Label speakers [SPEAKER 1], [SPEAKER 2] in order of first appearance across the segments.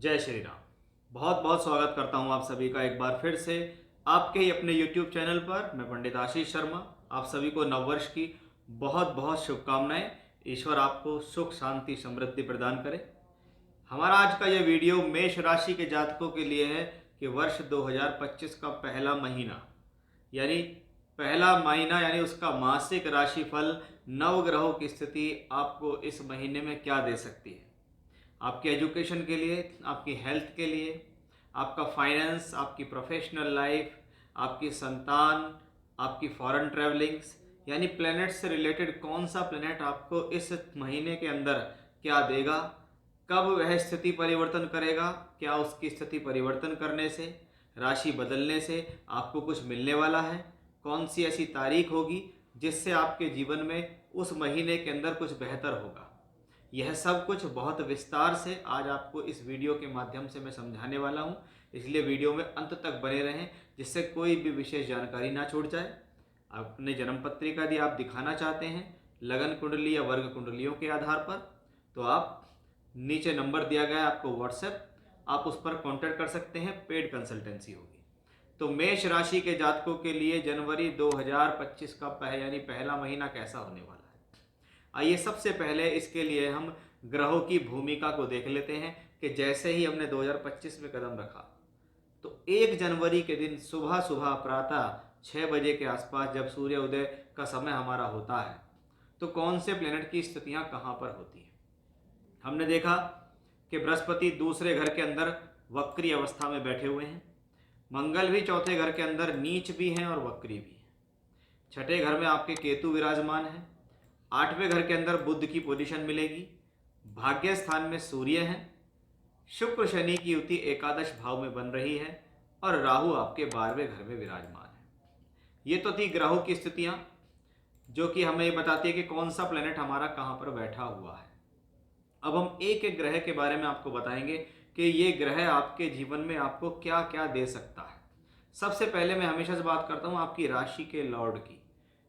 [SPEAKER 1] जय श्री राम। बहुत बहुत स्वागत करता हूं आप सभी का एक बार फिर से आपके ही अपने YouTube चैनल पर। मैं पंडित आशीष शर्मा आप सभी को नववर्ष की बहुत बहुत शुभकामनाएं। ईश्वर आपको सुख शांति समृद्धि प्रदान करे। हमारा आज का यह वीडियो मेष राशि के जातकों के लिए है कि वर्ष 2025 का पहला महीना यानी उसका मासिक राशिफल नवग्रहों की स्थिति आपको इस महीने में क्या दे सकती है। आपके एजुकेशन के लिए, आपकी हेल्थ के लिए, आपका फाइनेंस, आपकी प्रोफेशनल लाइफ, आपकी संतान, आपकी फॉरेन ट्रैवलिंग्स, यानी प्लैनेट से रिलेटेड कौन सा प्लैनेट आपको इस महीने के अंदर क्या देगा, कब वह स्थिति परिवर्तन करेगा, क्या उसकी स्थिति परिवर्तन करने से, राशि बदलने से आपको कुछ मिलने वाला है, कौन सी ऐसी तारीख होगी जिससे आपके जीवन में उस महीने के अंदर कुछ बेहतर होगा। यह सब कुछ बहुत विस्तार से आज आपको इस वीडियो के माध्यम से मैं समझाने वाला हूं, इसलिए वीडियो में अंत तक बने रहें जिससे कोई भी विशेष जानकारी ना छूट जाए। अपने जन्म पत्रिका यदि आप दिखाना चाहते हैं लगन कुंडली या वर्ग कुंडलियों के आधार पर, तो आप नीचे नंबर दिया गया है आपको व्हाट्सएप, आप उस पर कॉन्टैक्ट कर सकते हैं, पेड कंसल्टेंसी होगी। तो मेष राशि के जातकों के लिए जनवरी 2025 का पहला महीना कैसा होने वाला है। आइए सबसे पहले इसके लिए हम ग्रहों की भूमिका को देख लेते हैं कि जैसे ही हमने 2025 में कदम रखा तो 1 जनवरी के दिन सुबह सुबह प्रातः 6 बजे के आसपास जब सूर्य उदय का समय हमारा होता है तो कौन से प्लेनेट की स्थितियां कहां पर होती हैं। हमने देखा कि बृहस्पति दूसरे घर के अंदर वक्री अवस्था में बैठे हुए हैं, मंगल भी चौथे घर के अंदर नीच भी हैं और वक्री भी हैं, छठे घर में आपके केतु विराजमान है, 8वें घर के अंदर बुध की पोजीशन मिलेगी, भाग्य स्थान में सूर्य है, शुक्र शनि की युति एकादश भाव में बन रही है और राहु आपके 12वें घर में विराजमान है। ये तो थी ग्रहों की स्थितियां जो कि हमें ये बताती है कि कौन सा प्लेनेट हमारा कहां पर बैठा हुआ है। अब हम एक एक ग्रह के बारे में आपको बताएंगे कि ये ग्रह आपके जीवन में आपको क्या क्या दे सकता है। सबसे पहले मैं हमेशा से बात करता हूँ आपकी राशि के लॉर्ड की।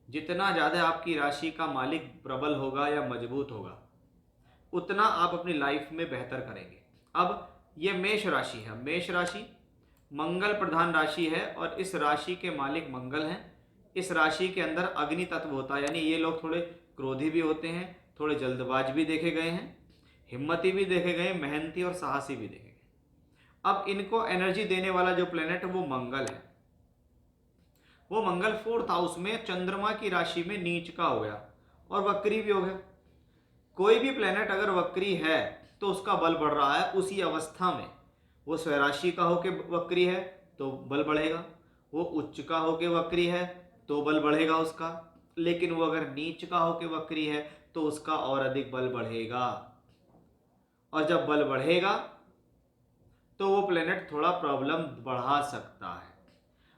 [SPEAKER 1] जितना ज़्यादा आपकी राशि का मालिक प्रबल होगा या मजबूत होगा उतना आप अपनी लाइफ में बेहतर करेंगे। अब ये मेष राशि है, मेष राशि मंगल प्रधान राशि है और इस राशि के मालिक मंगल हैं। इस राशि के अंदर अग्नि तत्व होता है, यानी ये लोग थोड़े क्रोधी भी होते हैं, थोड़े जल्दबाज भी देखे गए हैं, हिम्मती भी देखे गए, मेहनती और साहसी भी देखे गए। अब इनको एनर्जी देने वाला जो प्लेनेट है वो मंगल है। वो मंगल 4th हाउस में चंद्रमा की राशि में नीच का हो गया और वक्री भी हो गया। कोई भी प्लेनेट अगर वक्री है तो उसका बल बढ़ रहा है उसी अवस्था में। वो स्वराशि का होके वक्री है तो बल बढ़ेगा, वो उच्च का होके वक्री है तो बल बढ़ेगा उसका, लेकिन वो अगर नीच का होके वक्री है तो उसका और अधिक बल बढ़ेगा। और जब बल बढ़ेगा तो वो प्लेनेट थोड़ा प्रॉब्लम बढ़ा सकता है।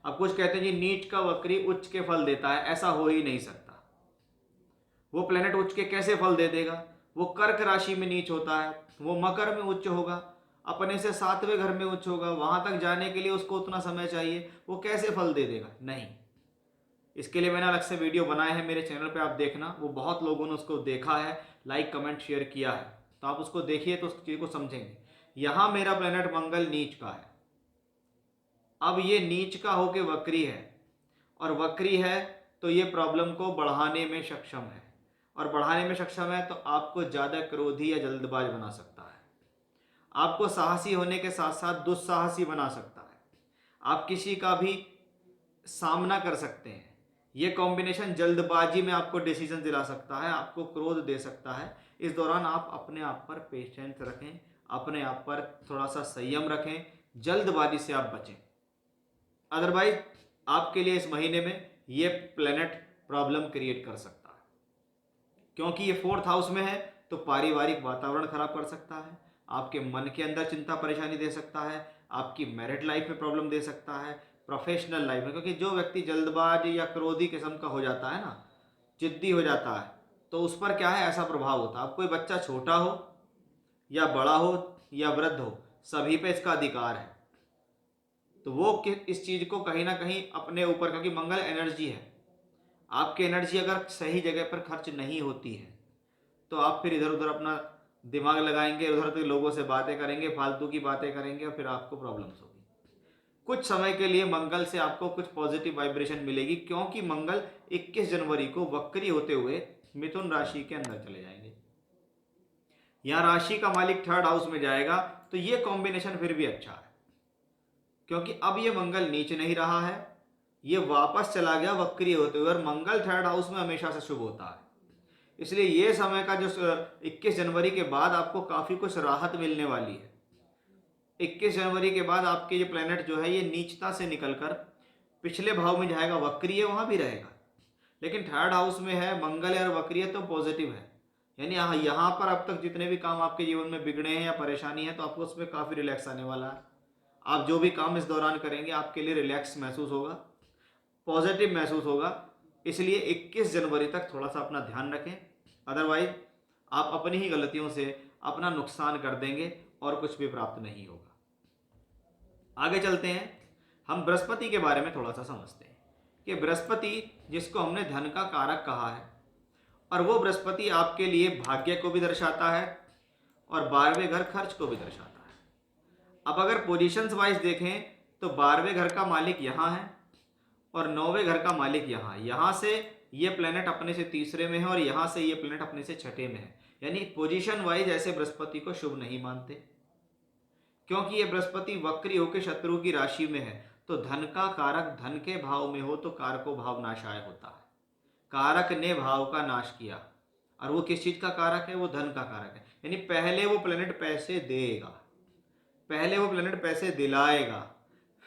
[SPEAKER 1] अब कुछ कहते हैं जी नीच का वक्री उच्च के फल देता है, ऐसा हो ही नहीं सकता। वो प्लेनेट उच्च के कैसे फल दे देगा। वो कर्क राशि में नीच होता है, वो मकर में उच्च होगा, अपने से 7वें घर में उच्च होगा, वहां तक जाने के लिए उसको उतना समय चाहिए, वो कैसे फल दे देगा। नहीं, इसके लिए मैंने अलग से वीडियो बनाए हैं मेरे चैनल पे, आप देखना। वो बहुत लोगों ने उसको देखा है, लाइक कमेंट शेयर किया है, तो आप उसको देखिए तो उस चीज को समझेंगे। यहां मेरा प्लेनेट मंगल नीच का है। अब ये नीच का होके वक्री है और वक्री है तो ये प्रॉब्लम को बढ़ाने में सक्षम है, और बढ़ाने में सक्षम है तो आपको ज़्यादा क्रोधी या जल्दबाज बना सकता है, आपको साहसी होने के साथ साथ दुस्साहसी बना सकता है, आप किसी का भी सामना कर सकते हैं। ये कॉम्बिनेशन जल्दबाजी में आपको डिसीजन दिला सकता है, आपको क्रोध दे सकता है। इस दौरान आप अपने आप पर पेशेंस रखें, अपने आप पर थोड़ा सा संयम रखें, जल्दबाजी से आप बचें। अदरवाइज आपके लिए इस महीने में ये प्लेनेट प्रॉब्लम क्रिएट कर सकता है, क्योंकि ये 4th हाउस में है तो पारिवारिक वातावरण खराब कर सकता है, आपके मन के अंदर चिंता परेशानी दे सकता है, आपकी मैरिड लाइफ में प्रॉब्लम दे सकता है, प्रोफेशनल लाइफ में। क्योंकि जो व्यक्ति जल्दबाज या क्रोधी किस्म का हो जाता है ना, जिद्दी हो जाता है, तो उस पर क्या है ऐसा प्रभाव होता है। अब कोई बच्चा छोटा हो या बड़ा हो या वृद्ध हो, सभी पे इसका अधिकार है। तो वो इस चीज को कहीं ना कहीं अपने ऊपर, क्योंकि मंगल एनर्जी है, आपकी एनर्जी अगर सही जगह पर खर्च नहीं होती है तो आप फिर इधर उधर अपना दिमाग लगाएंगे, उधर उधर लोगों से बातें करेंगे, फालतू की बातें करेंगे और फिर आपको प्रॉब्लम्स होगी। कुछ समय के लिए मंगल से आपको कुछ पॉजिटिव वाइब्रेशन मिलेगी, क्योंकि मंगल 21 जनवरी को वक्री होते हुए मिथुन राशि के अंदर चले जाएंगे। यहाँ राशि का मालिक थर्ड हाउस में जाएगा, तो ये कॉम्बिनेशन फिर भी अच्छा है, क्योंकि अब ये मंगल नीचे नहीं रहा है, ये वापस चला गया वक्री होते हुए, और मंगल थर्ड हाउस में हमेशा से शुभ होता है। इसलिए ये समय का जो 21 जनवरी के बाद आपको काफ़ी कुछ राहत मिलने वाली है। 21 जनवरी के बाद आपके ये प्लेनेट जो है ये नीचता से निकलकर पिछले भाव में जाएगा, वक्री है वहाँ भी रहेगा, लेकिन थर्ड हाउस में है, मंगल है और वक्री है, तो पॉजिटिव है। यानी यहाँ पर अब तक जितने भी काम आपके जीवन में बिगड़े हैं या परेशानी है, तो आपको उसमें काफ़ी रिलैक्स आने वाला है। आप जो भी काम इस दौरान करेंगे आपके लिए रिलैक्स महसूस होगा, पॉजिटिव महसूस होगा। इसलिए 21 जनवरी तक थोड़ा सा अपना ध्यान रखें, अदरवाइज आप अपनी ही गलतियों से अपना नुकसान कर देंगे और कुछ भी प्राप्त नहीं होगा। आगे चलते हैं, हम बृहस्पति के बारे में थोड़ा सा समझते हैं कि बृहस्पति, जिसको हमने धन का कारक कहा है, और वो बृहस्पति आपके लिए भाग्य को भी दर्शाता है और 12वें घर खर्च को भी दर्शाता है। अब अगर पोजीशंस वाइज देखें तो 12वें घर का मालिक यहाँ है और 9वें घर का मालिक यहाँ से ये प्लेनेट अपने से तीसरे में है और यहाँ से ये प्लेनेट अपने से छठे में है। यानी पोजीशन वाइज ऐसे बृहस्पति को शुभ नहीं मानते, क्योंकि ये बृहस्पति वक्री होकर शत्रु की राशि में है। तो धन का कारक धन के भाव में हो तो कारको भाव नाशाय होता है। कारक ने भाव का नाश किया, और वो किस चीज का कारक है? वो धन का कारक है। यानी पहले वो प्लेनेट पैसे देगा, पहले वो प्लेनेट पैसे दिलाएगा,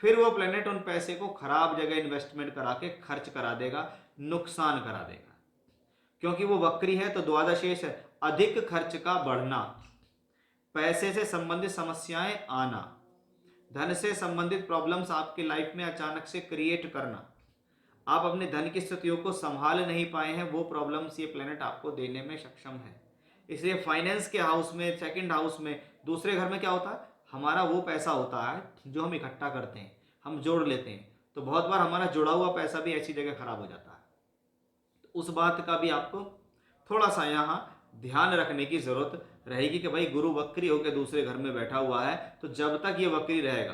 [SPEAKER 1] फिर वो प्लेनेट उन पैसे को खराब जगह इन्वेस्टमेंट करा के खर्च करा देगा, नुकसान करा देगा। क्योंकि वो वक्री है तो द्वादशेष है, अधिक खर्च का बढ़ना, पैसे से संबंधित समस्याएं आना, धन से संबंधित प्रॉब्लम्स आपकी लाइफ में अचानक से क्रिएट करना, आप अपने धन की स्थितियों को संभाल नहीं पाए हैं, वो प्रॉब्लम्स ये प्लेनेट आपको देने में सक्षम है। इसलिए फाइनेंस के हाउस में, सेकंड हाउस में, दूसरे घर में क्या होता है? हमारा वो पैसा होता है जो हम इकट्ठा करते हैं, हम जोड़ लेते हैं, तो बहुत बार हमारा जुड़ा हुआ पैसा भी ऐसी जगह खराब हो जाता है। तो उस बात का भी आपको थोड़ा सा यहाँ ध्यान रखने की जरूरत रहेगी कि भाई गुरु वक्री होकर दूसरे घर में बैठा हुआ है, तो जब तक ये वक्री रहेगा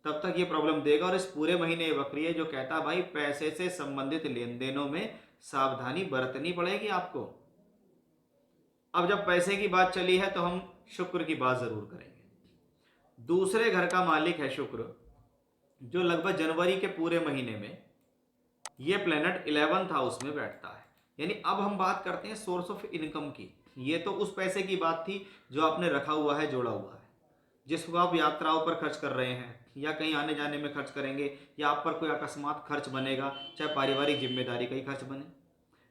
[SPEAKER 1] तब तक ये प्रॉब्लम देगा। और इस पूरे महीने ये वक्री है जो कहता है भाई पैसे से संबंधित लेन देनों में सावधानी बरतनी पड़ेगी आपको। अब जब पैसे की बात चली है तो हम शुक्र की बात जरूर करेंगे। दूसरे घर का मालिक है शुक्र, जो लगभग जनवरी के पूरे महीने में ये प्लेनेट 11th हाउस में बैठता है। यानी अब हम बात करते हैं सोर्स ऑफ इनकम की। ये तो उस पैसे की बात थी जो आपने रखा हुआ है, जोड़ा हुआ है, जिसको आप यात्राओं पर खर्च कर रहे हैं या कहीं आने जाने में खर्च करेंगे, या आप पर कोई अकस्मात खर्च बनेगा, चाहे पारिवारिक जिम्मेदारी का ही खर्च बने।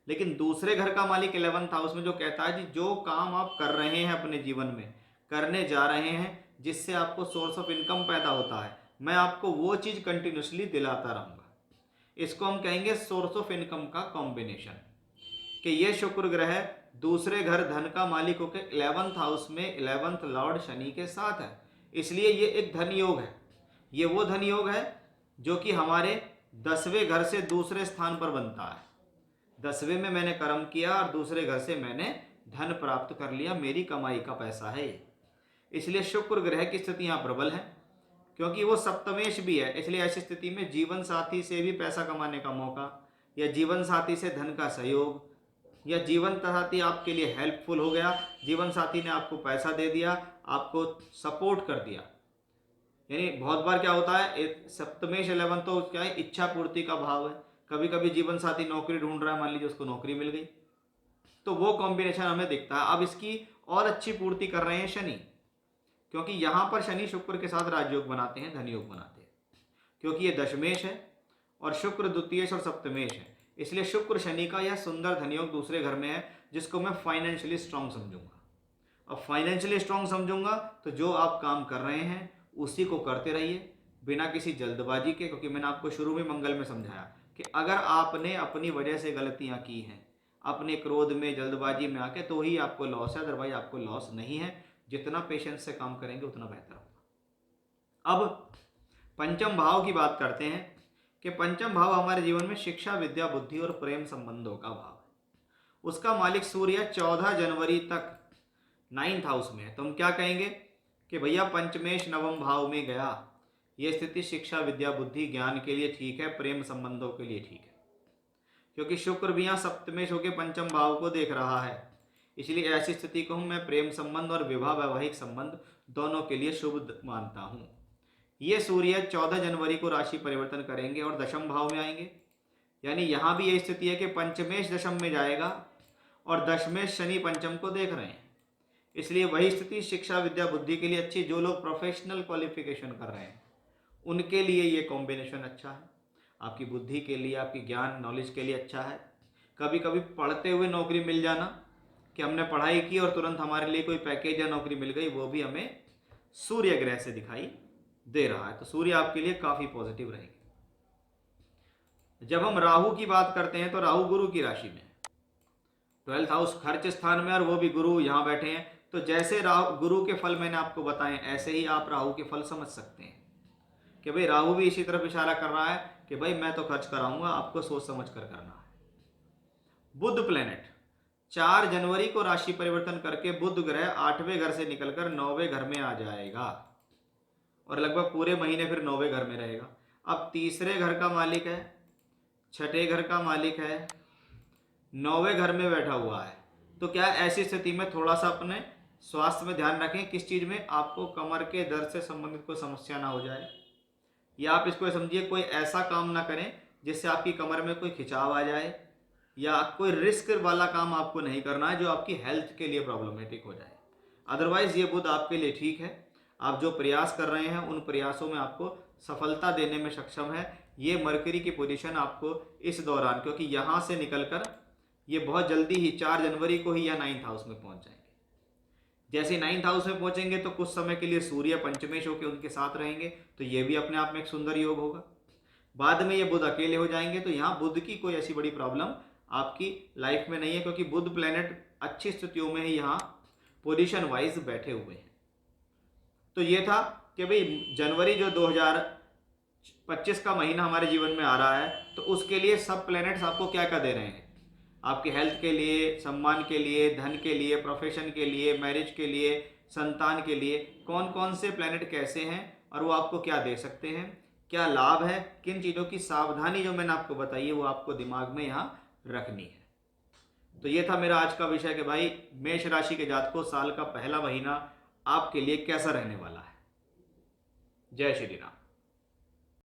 [SPEAKER 1] लेकिन दूसरे घर का मालिक 11th हाउस में जो कहता है कि जो काम आप कर रहे हैं अपने जीवन में, करने जा रहे हैं, जिससे आपको सोर्स ऑफ इनकम पैदा होता है, मैं आपको वो चीज़ कंटिन्यूसली दिलाता रहूँगा। इसको हम कहेंगे सोर्स ऑफ इनकम का कॉम्बिनेशन। कि ये शुक्र ग्रह दूसरे घर धन का मालिक होकर 11th हाउस में 11th लॉर्ड शनि के साथ है, इसलिए ये एक धन योग है। ये वो धन योग है जो कि हमारे 10वें घर से दूसरे स्थान पर बनता है। 10वें में मैंने कर्म किया और दूसरे घर से मैंने धन प्राप्त कर लिया, मेरी कमाई का पैसा है ये। इसलिए शुक्र ग्रह की स्थिति यहाँ प्रबल है, क्योंकि वो सप्तमेश भी है। इसलिए ऐसी स्थिति में जीवन साथी से भी पैसा कमाने का मौका, या जीवन साथी से धन का सहयोग, या जीवन साथी आपके लिए हेल्पफुल हो गया, जीवन साथी ने आपको पैसा दे दिया, आपको सपोर्ट कर दिया। यानी बहुत बार क्या होता है, सप्तमेश 11 तो क्या है, इच्छा पूर्ति का भाव है। कभी कभी जीवन साथी नौकरी ढूंढ रहा है, मान लीजिए उसको नौकरी मिल गई, तो वो कॉम्बिनेशन हमें दिखता है। अब इसकी और अच्छी पूर्ति कर रहे हैं शनि, क्योंकि यहाँ पर शनि शुक्र के साथ राजयोग बनाते हैं, धन योग बनाते हैं, क्योंकि ये दशमेश है और शुक्र द्वितीयेश और सप्तमेश है। इसलिए शुक्र शनि का यह सुंदर धनयोग दूसरे घर में है, जिसको मैं फाइनेंशियली स्ट्रांग समझूंगा। अब फाइनेंशियली स्ट्रांग समझूंगा तो जो आप काम कर रहे हैं उसी को करते रहिए, बिना किसी जल्दबाजी के। क्योंकि मैंने आपको शुरू में मंगल में समझाया कि अगर आपने अपनी वजह से गलतियां की हैं, अपने क्रोध में, जल्दबाजी में आके, तो ही आपको लॉस है, अदरवाइज आपको लॉस नहीं है। जितना पेशेंस से काम करेंगे उतना बेहतर होगा। अब पंचम भाव की बात करते हैं कि पंचम भाव हमारे जीवन में शिक्षा, विद्या, बुद्धि और प्रेम संबंधों का भाव है। उसका मालिक सूर्य 14 जनवरी तक 9th हाउस में है, तो हम क्या कहेंगे कि भैया पंचमेश नवम भाव में गया, ये स्थिति शिक्षा विद्या बुद्धि ज्ञान के लिए ठीक है, प्रेम संबंधों के लिए ठीक है, क्योंकि शुक्र भी यहाँ सप्तमेश होकर पंचम भाव को देख रहा है। इसलिए ऐसी स्थिति को मैं प्रेम संबंध और विवाह वैवाहिक संबंध दोनों के लिए शुभ मानता हूँ। ये सूर्य 14 जनवरी को राशि परिवर्तन करेंगे और दशम भाव में आएंगे, यानी यहाँ भी ये स्थिति है कि पंचमेश दशम में जाएगा और दशमेश शनि पंचम को देख रहे हैं। इसलिए वही स्थिति शिक्षा विद्या बुद्धि के लिए अच्छी, जो लोग प्रोफेशनल क्वालिफिकेशन कर रहे हैं उनके लिए ये कॉम्बिनेशन अच्छा है। आपकी बुद्धि के लिए, आपकी ज्ञान नॉलेज के लिए अच्छा है। कभी कभी पढ़ते हुए नौकरी मिल जाना, कि हमने पढ़ाई की और तुरंत हमारे लिए कोई पैकेज या नौकरी मिल गई, वो भी हमें सूर्य ग्रह से दिखाई दे रहा है। तो सूर्य आपके लिए काफ़ी पॉजिटिव रहेंगे। जब हम राहु की बात करते हैं तो राहु गुरु की राशि में, 12th हाउस खर्च स्थान में, और वो भी गुरु यहाँ बैठे हैं। तो जैसे राहु गुरु के फल मैंने आपको बताए, ऐसे ही आप राहु के फल समझ सकते हैं कि भाई राहु भी इसी तरफ इशारा कर रहा है कि भाई मैं तो खर्च कराऊंगा, आपको सोच समझ कर करना है। बुध प्लेनेट 4 जनवरी को राशि परिवर्तन करके बुध ग्रह 8वें घर से निकलकर 9वें घर में आ जाएगा और लगभग पूरे महीने फिर 9वें घर में रहेगा। अब तीसरे घर का मालिक है, छठे घर का मालिक है, 9वें घर में बैठा हुआ है। तो क्या ऐसी स्थिति में थोड़ा सा अपने स्वास्थ्य में ध्यान रखें। किस चीज़ में? आपको कमर के दर्द से संबंधित कोई समस्या ना हो जाए, या आप इसको समझिए कोई ऐसा काम ना करें जिससे आपकी कमर में कोई खिंचाव आ जाए, या कोई रिस्क वाला काम आपको नहीं करना है जो आपकी हेल्थ के लिए प्रॉब्लमेटिक हो जाए। अदरवाइज ये बुध आपके लिए ठीक है। आप जो प्रयास कर रहे हैं उन प्रयासों में आपको सफलता देने में सक्षम है। ये मरकरी की पोजीशन आपको इस दौरान, क्योंकि यहाँ से निकलकर ये बहुत जल्दी ही 4 जनवरी को ही या 9th हाउस में पहुँच जाएंगे। जैसे 9th हाउस में पहुंचेंगे तो कुछ समय के लिए सूर्य पंचमेश होकर उनके साथ रहेंगे, तो ये भी अपने आप में एक सुंदर योग होगा। बाद में ये बुध अकेले हो जाएंगे, तो यहाँ बुध की कोई ऐसी बड़ी प्रॉब्लम आपकी लाइफ में नहीं है, क्योंकि बुध प्लेनेट अच्छी स्थितियों में ही यहाँ पोजीशन वाइज बैठे हुए हैं। तो ये था कि भाई जनवरी जो 2025 का महीना हमारे जीवन में आ रहा है, तो उसके लिए सब प्लैनेट्स आपको क्या क्या दे रहे हैं। आपके हेल्थ के लिए, सम्मान के लिए, धन के लिए, प्रोफेशन के लिए, मैरिज के लिए, संतान के लिए कौन कौन से प्लैनेट कैसे हैं और वो आपको क्या दे सकते हैं, क्या लाभ है, किन चीज़ों की सावधानी जो मैंने आपको बताई है वो आपको दिमाग में यहाँ रखनी है। तो ये था मेरा आज का विषय कि भाई मेष राशि के जातकों साल का पहला महीना आपके लिए कैसा रहने वाला है। जय श्री राम।